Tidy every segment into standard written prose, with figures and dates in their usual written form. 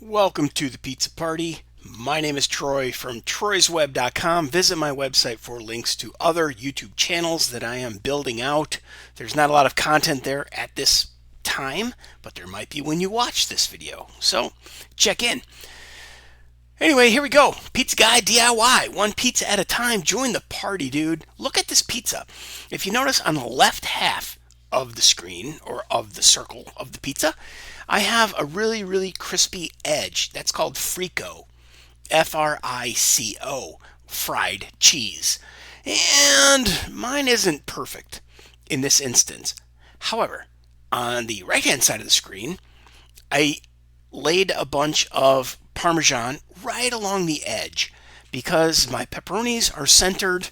Welcome to the Pizza Party. My name is Troy from troysweb.com. Visit my website for links to other YouTube channels that I am building out. There's not a lot of content there at this time, but there might be when you watch this video. So check in. Anyway, here we go. Pizza Guy DIY. One pizza at a time. Join the party, dude. Look at this pizza. If you notice on the left half of the screen or of the circle of the pizza, I have a really crispy edge. That's called Frico. Frico. Fried cheese. And mine isn't perfect in this instance. However, on the right hand side of the screen, I laid a bunch of Parmesan right along the edge because my pepperonis are centered.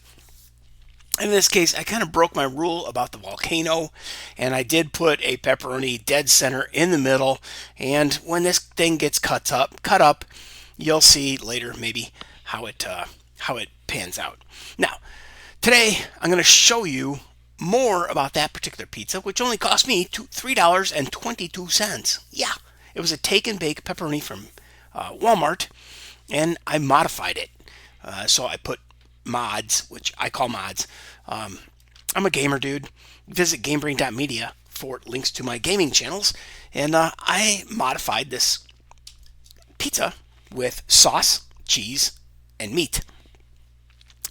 In this case, I kind of broke my rule about the volcano, and I did put a pepperoni dead center in the middle. And when this thing gets cut up, you'll see later maybe how it pans out. Now, today I'm going to show you more about that particular pizza, which only cost me $3.22. Yeah, it was a take and bake pepperoni from Walmart, and I modified it. So I put mods, which I call mods. I'm a gamer, dude. Visit gamebrain.media for links to my gaming channels. And I modified this pizza with sauce, cheese, and meat.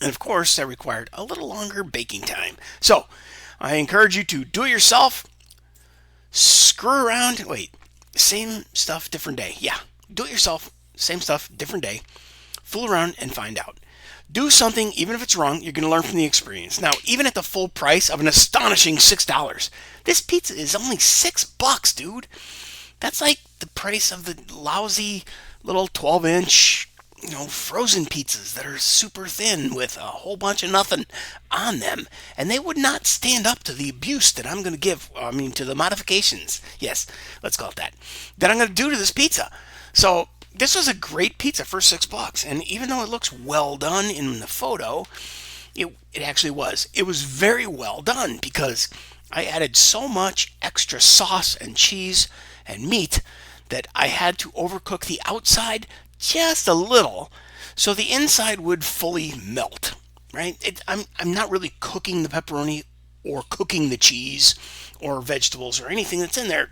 And of course, that required a little longer baking time. So I encourage you to do it yourself. Screw around. Wait, same stuff, different day. Yeah, do it yourself. Same stuff, different day. Fool around and find out. Do something, even if it's wrong, you're going to learn from the experience. Now, even at the full price of an astonishing $6, this pizza is only $6, dude. That's like the price of the lousy little 12-inch, frozen pizzas that are super thin with a whole bunch of nothing on them. And they would not stand up to the abuse that I'm going to give, to the modifications. Yes, let's call it that I'm going to do to this pizza. So, this was a great pizza for $6, and even though it looks well done in the photo, it actually was. It was very well done because I added so much extra sauce and cheese and meat that I had to overcook the outside just a little so the inside would fully melt. Right? I'm not really cooking the pepperoni or cooking the cheese or vegetables or anything that's in there.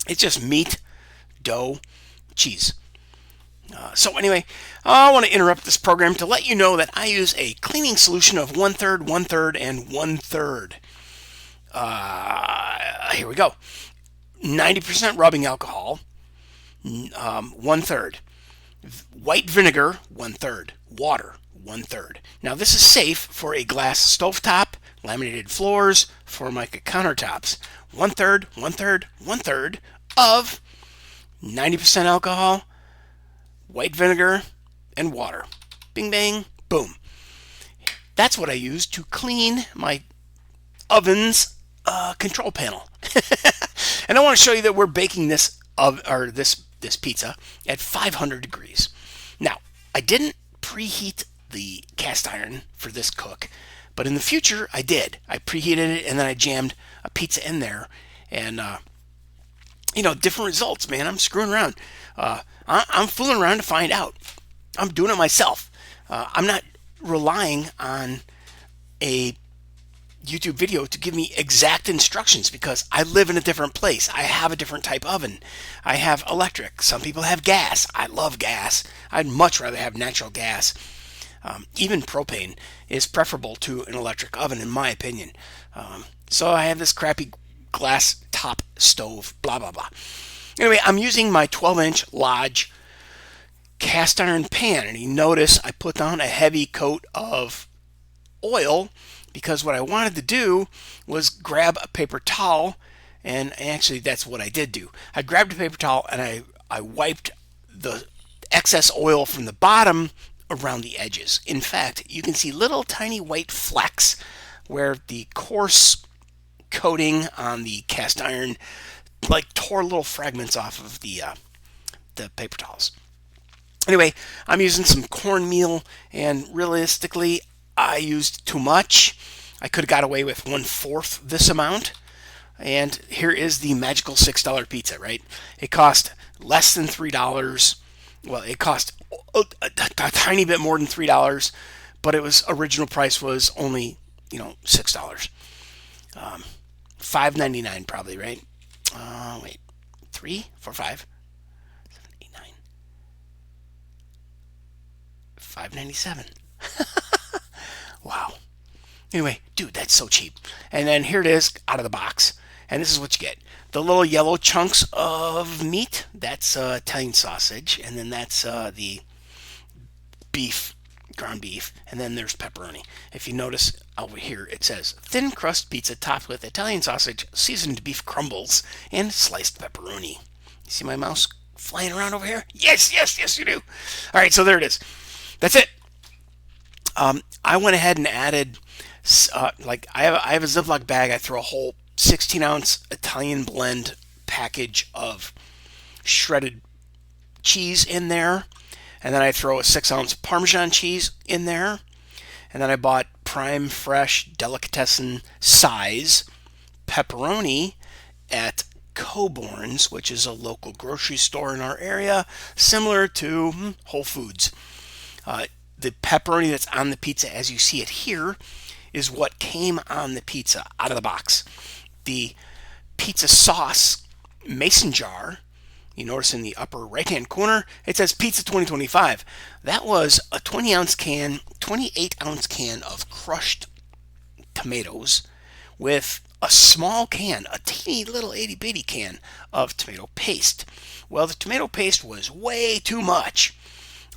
It's just meat, dough, cheese. So anyway, I want to interrupt this program to let you know that I use a cleaning solution of 1/3, 1/3, and 1/3. Here we go. 90% rubbing alcohol, 1/3. White vinegar, 1/3. Water, 1/3. Now this is safe for a glass stovetop, laminated floors, Formica countertops. 1/3, 1/3, 1/3 of 90% alcohol, white vinegar, and water. Bing, bang, boom. That's what I use to clean my oven's control panel. And I want to show you that we're baking this pizza at 500 degrees. Now, I didn't preheat the cast iron for this cook, but in the future I did. I preheated it and then I jammed a pizza in there, and different results, man. I'm screwing around. I'm fooling around to find out. I'm doing it myself. I'm not relying on a YouTube video to give me exact instructions because I live in a different place. I have a different type oven. I have electric. Some people have gas. I love gas. I'd much rather have natural gas. Even propane is preferable to an electric oven, in my opinion. So I have this crappy glass top stove, blah, blah, blah. Anyway, I'm using my 12-inch Lodge cast iron pan, and you notice I put down a heavy coat of oil because what I wanted to do was grab a paper towel, and actually that's what I did do. I grabbed a paper towel and I wiped the excess oil from the bottom around the edges. In fact, you can see little tiny white flecks where the coarse coating on the cast iron tore little fragments off of the paper towels. Anyway, I'm using some cornmeal, and realistically, I used too much. I could have got away with 1/4 this amount, And here is the magical $6 pizza, right? It cost less than $3. Well, it cost a tiny bit more than $3, but it was original price was only, $6. $5.99 probably, right? Wait, 3, 4, 5, 7, 8, 9, $5.97. Wow. Anyway, dude, that's so cheap. And then here it is out of the box. And this is what you get. The little yellow chunks of meat, that's Italian sausage. And then that's the beef, ground beef. And then there's pepperoni. If you notice over here, it says thin crust pizza topped with Italian sausage, seasoned beef crumbles, and sliced pepperoni. You see my mouse flying around over here? Yes, yes, yes, you do. All right, so there it is. That's it. I went ahead and added, I have a Ziploc bag. I throw a whole 16-ounce Italian blend package of shredded cheese in there, and then I throw a 6-ounce Parmesan cheese in there, and then I bought prime fresh delicatessen size pepperoni at Coborn's, which is a local grocery store in our area, similar to Whole Foods. The pepperoni that's on the pizza, as you see it here, is what came on the pizza out of the box. The pizza sauce mason jar, you notice in the upper right-hand corner, it says Pizza 2025. That was a 28-ounce can of crushed tomatoes with a small can, a teeny little itty-bitty can of tomato paste. Well, the tomato paste was way too much.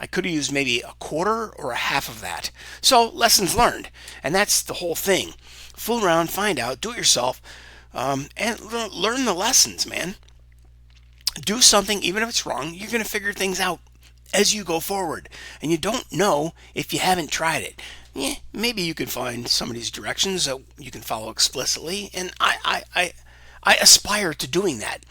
I could have used maybe a quarter or a half of that. So, lessons learned. And that's the whole thing. Fool around, find out, do it yourself, and learn the lessons, man. Do something, even if it's wrong, you're going to figure things out as you go forward. And you don't know if you haven't tried it. Yeah, maybe you can find some of these directions that you can follow explicitly, and I aspire to doing that.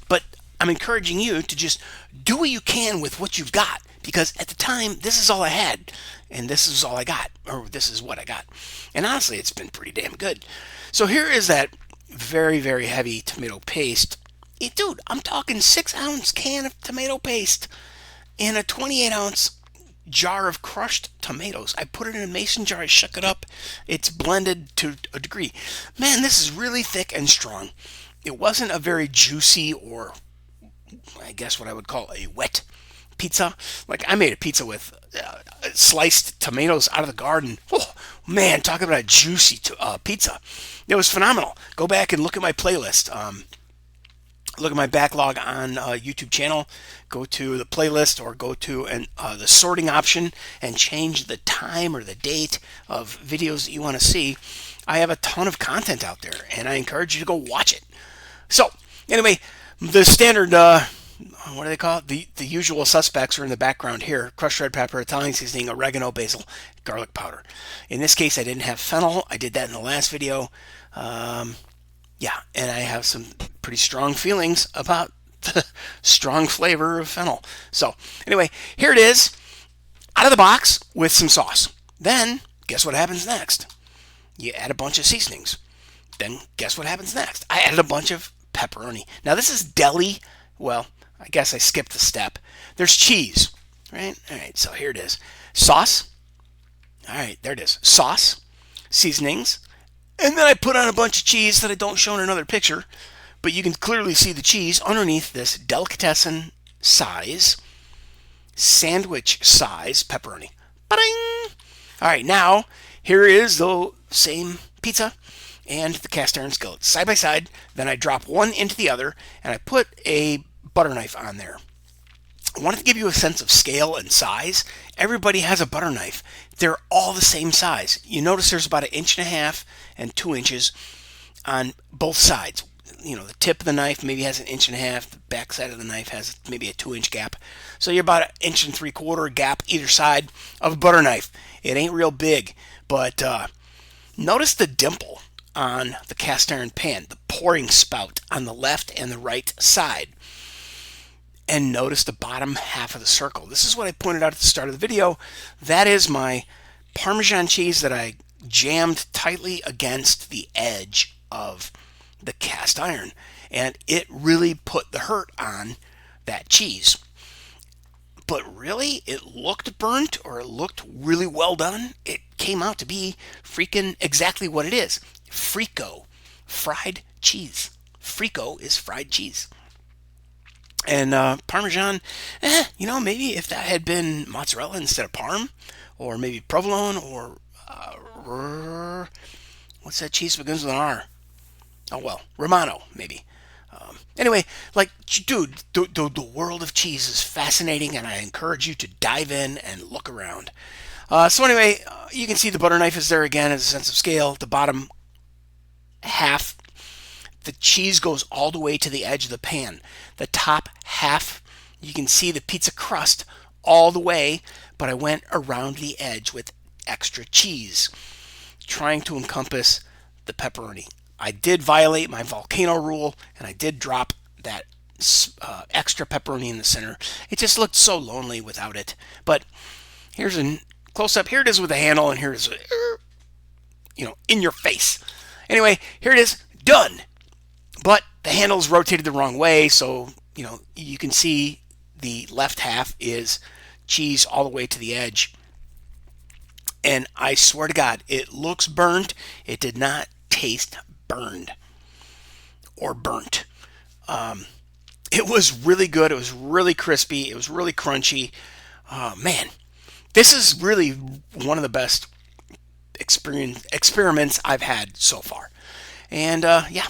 But I'm encouraging you to just do what you can with what you've got. Because at the time, this is all I had, and this is all I got, or this is what I got. And honestly, it's been pretty damn good. So here is that very, very heavy tomato paste. Dude, I'm talking 6-ounce can of tomato paste and a 28-ounce jar of crushed tomatoes. I put it in a mason jar, I shook it up. It's blended to a degree. Man, this is really thick and strong. It wasn't a very juicy or, I guess what I would call a wet pizza. Like, I made a pizza with sliced tomatoes out of the garden. Oh man, talk about a juicy pizza. It was phenomenal. Go back and look at my playlist. Look at my backlog on YouTube channel. Go to the playlist or go to the sorting option and change the time or the date of videos that you want to see. I have a ton of content out there, and I encourage you to go watch it. So anyway, the standard what do they call it? The usual suspects are in the background here: crushed red pepper, Italian seasoning, oregano, basil, garlic powder. In this case, I didn't have fennel. I did that in the last video. Yeah, and I have some pretty strong feelings about the strong flavor of fennel. So anyway, here it is, out of the box with some sauce. Then, guess what happens next? You add a bunch of seasonings. Then, guess what happens next? I added a bunch of pepperoni. Now, this is deli. Well, I guess I skipped a step. There's cheese, right? All right, so here it is. Sauce. All right, there it is. Sauce, seasonings, and then I put on a bunch of cheese that I don't show in another picture, but you can clearly see the cheese underneath this delicatessen size, sandwich size pepperoni. Ba-ding! All right, now here is the same pizza and the cast iron skillet side by side. Then I drop one into the other, and I put a butter knife on there. I wanted to give you a sense of scale and size. Everybody has a butter knife. They're all the same size. You notice there's about 1.5 inches and 2 inches on both sides. You know, the tip of the knife maybe has 1.5 inches. The back side of the knife has maybe a 2-inch gap. So you're about 1.75 inch gap either side of a butter knife. It ain't real big, but notice the dimple on the cast iron pan, the pouring spout on the left and the right side. And notice the bottom half of the circle. This is what I pointed out at the start of the video. That is my Parmesan cheese that I jammed tightly against the edge of the cast iron, and it really put the hurt on that cheese. But really, it looked burnt or it looked really well done. It came out to be freaking exactly what it is. Frico, fried cheese. Frico is fried cheese. And Parmesan, maybe if that had been mozzarella instead of Parm, or maybe provolone, or what's that cheese that begins with an R? Oh well, Romano maybe. Anyway, like, dude, the world of cheese is fascinating, and I encourage you to dive in and look around. So anyway, you can see the butter knife is there again as a sense of scale. The bottom half, the cheese goes all the way to the edge of the pan. The top half, you can see the pizza crust all the way, but I went around the edge with extra cheese, trying to encompass the pepperoni. I did violate my volcano rule, and I did drop that extra pepperoni in the center. It just looked so lonely without it. But here's a close-up. Here it is with the handle, and here it is, in your face. Anyway, here it is, done. But the handle's rotated the wrong way, so, you can see the left half is cheese all the way to the edge. And I swear to God, it looks burnt. It did not taste burned or burnt. It was really good. It was really crispy. It was really crunchy. Man, this is really one of the best experiments I've had so far. And yeah,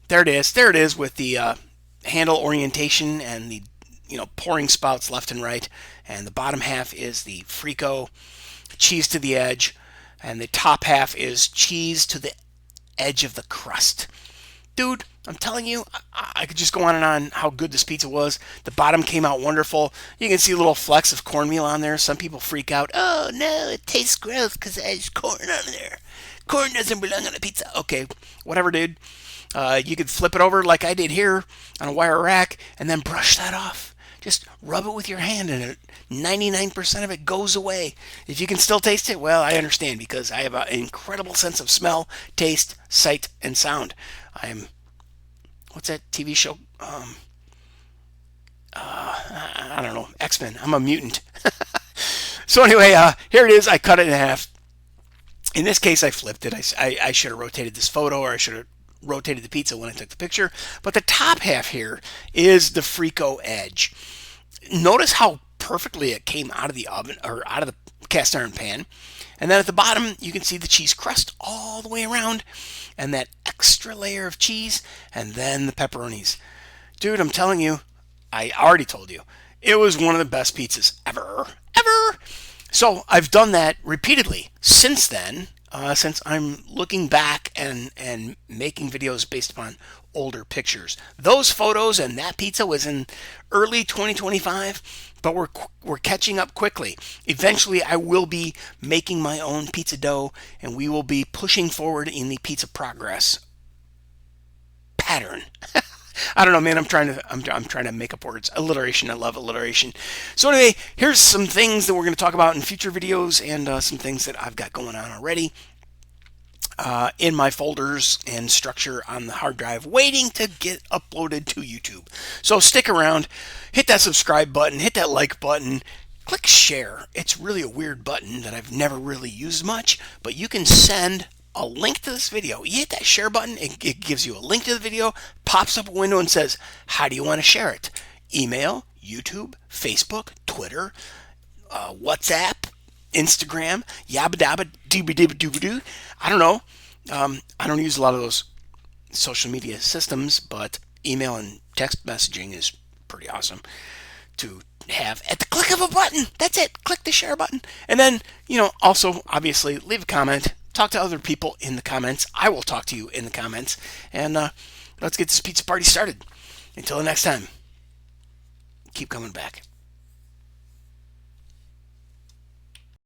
there it is. There it is with the handle orientation and the pouring spouts left and right. And the bottom half is the Frico cheese to the edge, and the top half is cheese to the edge of the crust. Dude, I'm telling you, I could just go on and on how good this pizza was. The bottom came out wonderful. You can see little flecks of cornmeal on there. Some people freak out. Oh, no, it tastes gross because there's corn on there. Corn doesn't belong on a pizza. Okay, whatever, dude. You could flip it over like I did here on a wire rack and then brush that off. Just rub it with your hand and 99% of it goes away. If you can still taste it, well, I understand because I have an incredible sense of smell, taste, sight, and sound. What's that TV show? I don't know, X-Men. I'm a mutant. So anyway, here it is. I cut it in half. In this case, I flipped it. I should have rotated this photo, or I should have rotated the pizza when I took the picture. But the top half here is the Frico edge. Notice how perfectly it came out of the oven, or out of the cast iron pan. And then at the bottom, you can see the cheese crust all the way around, and that extra layer of cheese, and then the pepperonis. Dude, I'm telling you, I already told you, it was one of the best pizzas ever. So I've done that repeatedly since then, since I'm looking back and making videos based upon older pictures. Those photos and that pizza was in early 2025, but we're catching up quickly. Eventually, I will be making my own pizza dough, and we will be pushing forward in the pizza progress pattern. I don't know, man. I'm trying to make up words. Alliteration. I love alliteration. So anyway, here's some things that we're going to talk about in future videos, and some things that I've got going on already in my folders and structure on the hard drive, waiting to get uploaded to YouTube. So stick around. Hit that subscribe button. Hit that like button. Click share. It's really a weird button that I've never really used much, but you can send a link to this video. You hit that share button, it gives you a link to the video, pops up a window and says, how do you want to share it? Email, YouTube, Facebook, Twitter, WhatsApp, Instagram, yabba dabba dooba dooba dooba doo. I don't know. I don't use a lot of those social media systems, but email and text messaging is pretty awesome to have at the click of a button. That's it. Click the share button. And then, also, obviously, leave a comment. Talk to other people in the comments. I will talk to you in the comments. And let's get this pizza party started. Until the next time, keep coming back.